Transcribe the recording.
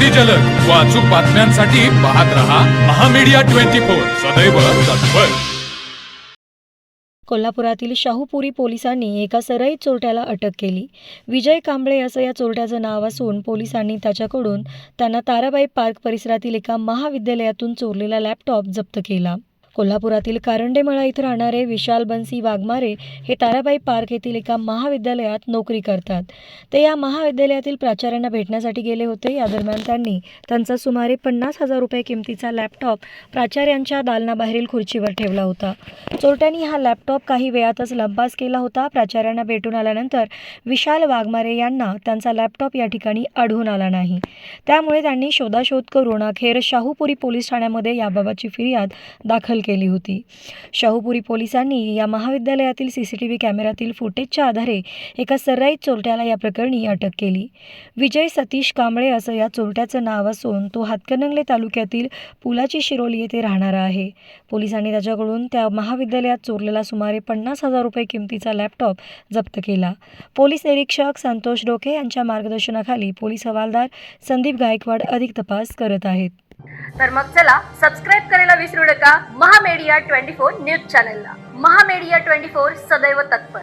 अति जलद व अचूक बातम्यांसाठी पाहत रहा महामीडिया 24 सदैव तत्पर। कोल्हापुरातील शाहूपुरी पोलिसांनी एका सराईत चोरट्याला अटक केली। विजय कांबळे असं या चोरट्याचं नाव असून पोलिसांनी त्याच्याकडून त्यांना ताराबाई पार्क परिसरातील एका महाविद्यालयातून चोरलेला लॅपटॉप जप्त केला। कोल्हापुरातील कारंडेमळा इथं राहणारे विशाल बन्सी वाघमारे हे ताराबाई पार्क येथील एका महाविद्यालयात नोकरी करतात। ते या महाविद्यालयातील प्राचार्यांना भेटण्यासाठी गेले होते। या दरम्यान त्यांनी त्यांचा सुमारे 50,000 रुपये किमतीचा लॅपटॉप प्राचार्यांच्या दालनाबाहेरील खुर्चीवर ठेवला होता। चोरट्यांनी हा लॅपटॉप काही वेळातच लंपास केला होता। प्राचार्यांना भेटून आल्यानंतर विशाल वाघमारे यांना त्यांचा लॅपटॉप या ठिकाणी आढळून आला नाही। त्यामुळे त्यांनी शोधाशोध करून अखेर शाहूपुरी पोलीस ठाण्यामध्ये याबाबतची फिर्याद दाखल केली होती। शाहूपुरी पोलिसांनी या महाविद्यालयातील सीसीटीव्ही कॅमेऱ्यातील फुटेजच्या आधारे एका सराईत चोरट्याला या प्रकरणी अटक केली। विजय सतीश कांबळे असं या चोरट्याचं नाव असून तो हातकणंगले तालुक्यातील पुलाची शिरोली येथे राहणारा आहे। पोलिसांनी त्याच्याकडून त्या महाविद्यालयात चोरलेला सुमारे 50,000 रुपये किमतीचा लॅपटॉप जप्त केला। पोलीस निरीक्षक संतोष डोके यांच्या मार्गदर्शनाखाली पोलीस हवालदार संदीप गायकवाड अधिक तपास करत आहेत। तर मग चला सबस्क्राईब करायला विसरू नका महामीडिया 24 न्यूज चॅनलला। महामीडिया 24 सदैव तत्पर।